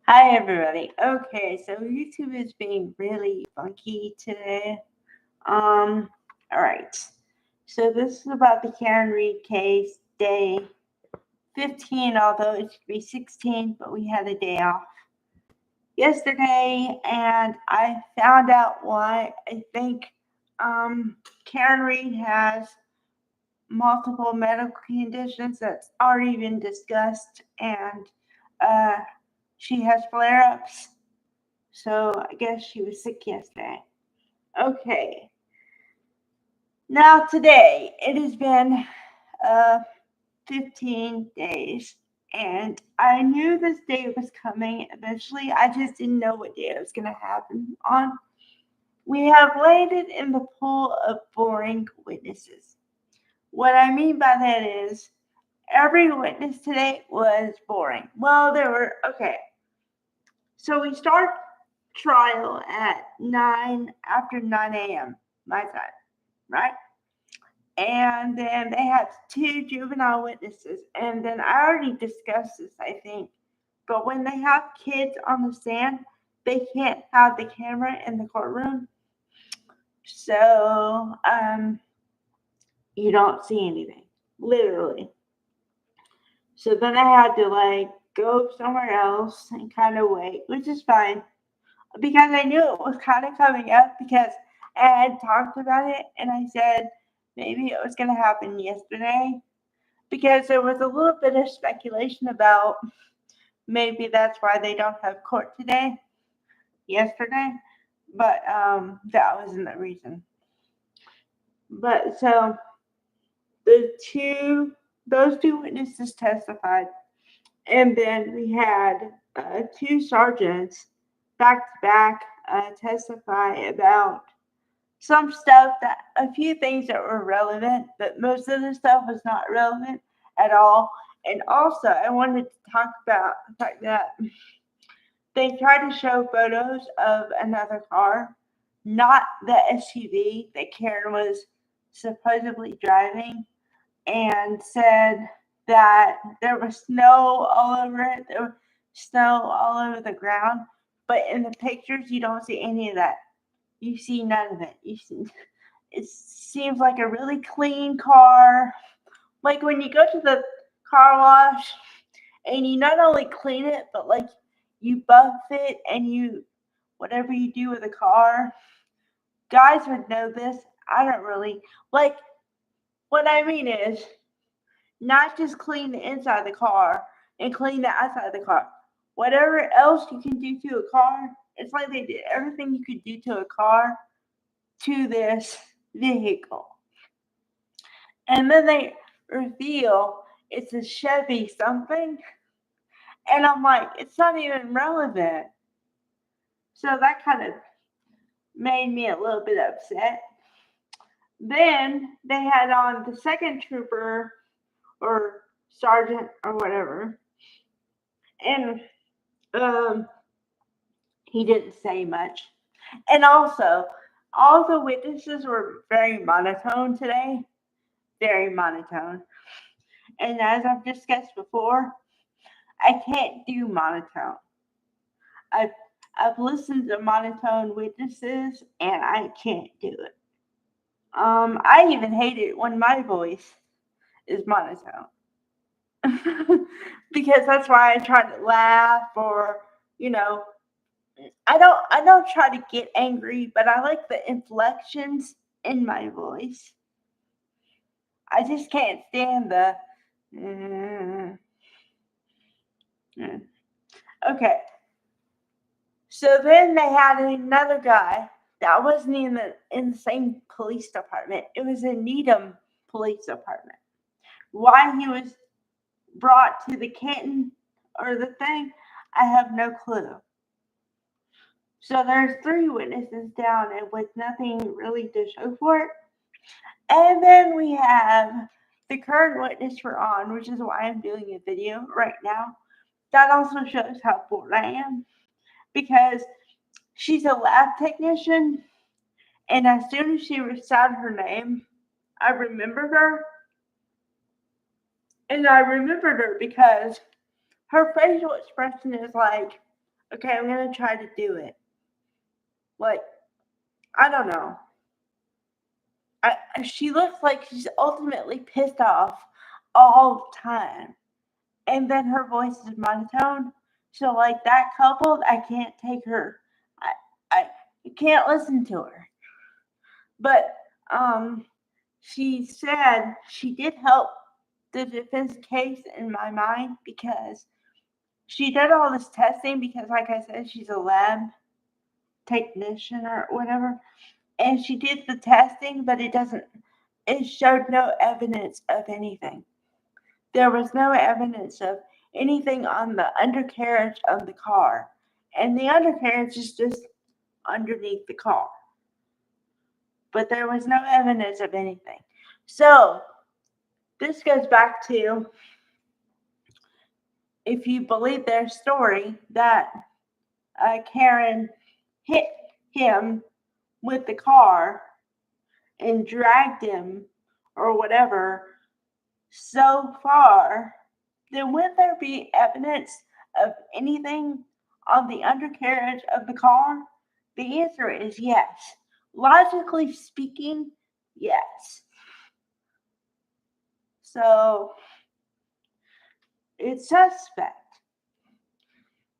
Hi everybody. Okay, so YouTube is being really funky today. Um, all right. So this is about the Karen Reed case, day 15, although it should be 16, but we had a day off yesterday, and I found out why. I think Karen Reed has multiple medical conditions that's already been discussed, and uh, she has flare-ups. So I guess she was sick yesterday. Okay. Now today it has been uh 15 days, and I knew this day was coming eventually. I just didn't know what day it was gonna happen on. We have landed in the pool of boring witnesses. What I mean by that is every witness today was boring. Well, there were okay. So we start trial at 9 a.m. my time, right? And then they had two juvenile witnesses. And then I already discussed this, I think. But when they have kids on the stand, they can't have the camera in the courtroom. So you don't see anything, literally. So then I had to go somewhere else and kind of wait, which is fine because I knew it was kind of coming up because I had talked about it and I said maybe it was going to happen yesterday because there was a little bit of speculation about maybe that's why they don't have court yesterday, but that wasn't the reason. But so the two those two witnesses testified, and then we had two sergeants back to back testify about some stuff that a few things that were relevant, but most of the stuff was not relevant at all. And also, I wanted to talk about the fact that they tried to show photos of another car, not the SUV that Karen was supposedly driving, and said that there was snow all over it. There was snow all over the ground, but in the pictures, you don't see any of that. You see none of it. It seems like a really clean car. Like when you go to the car wash and you not only clean it, but you buff it and you whatever you do with a car. Guys would know this. I don't really like what I mean is not just clean the inside of the car and clean the outside of the car. Whatever else you can do to a car, it's like they did everything you could do to a car to this vehicle. And then they reveal it's a Chevy something. And I'm like, it's not even relevant. So that kind of made me a little bit upset. Then they had on the second trooper or sergeant or whatever. And um, he didn't say much. And also, all the witnesses were very monotone today. Very monotone. And as I've discussed before, I can't do monotone. I've I've listened to monotone witnesses and I can't do it. I even hate it when my voice is monotone because that's why I try to laugh or you know I don't try to get angry, but I like the inflections in my voice. I just can't stand the. Mm, mm. Okay, so then they had another guy that wasn't in the same police department. It was in Needham Police Department. Why he was brought to the Canton or the thing, I have no clue. So there's three witnesses down and with nothing really to show for it. And then we have the current witness we're on, which is why I'm doing a video right now. That also shows how bored I am because she's a lab technician, and as soon as she recited her name, I remembered her. And I remembered her because her facial expression is like, Okay, I'm gonna try to do it. Like, I don't know. She looks like she's ultimately pissed off all the time. And then her voice is monotone. So, like, that coupled, I can't take her. I, I can't listen to her. But she said she did help the defense case in my mind because she did all this testing because, like I said, she's a lab technician or whatever. And she did the testing, but it showed no evidence of anything. There was no evidence of anything on the undercarriage of the car. And the undercarriage is just underneath the car. But there was no evidence of anything. So, this goes back to, if you believe their story, that Karen hit him with the car and dragged him or whatever so far, then would there be evidence of anything on the undercarriage of the car? The answer is yes. Logically speaking, yes. So it's suspect.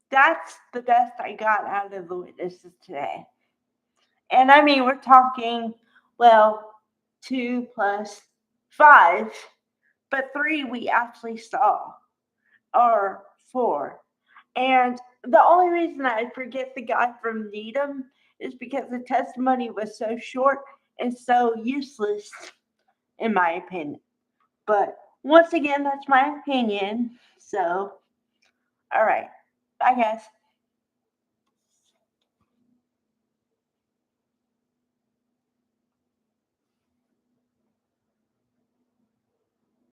That's the best I got out of the witnesses today. And I mean, we're talking, well, 2 plus 5, but 3 we actually saw, or 4. And the only reason I forget the guy from Needham is because the testimony was so short and so useless, in my opinion. But once again, that's my opinion. So, all right. Bye, guys.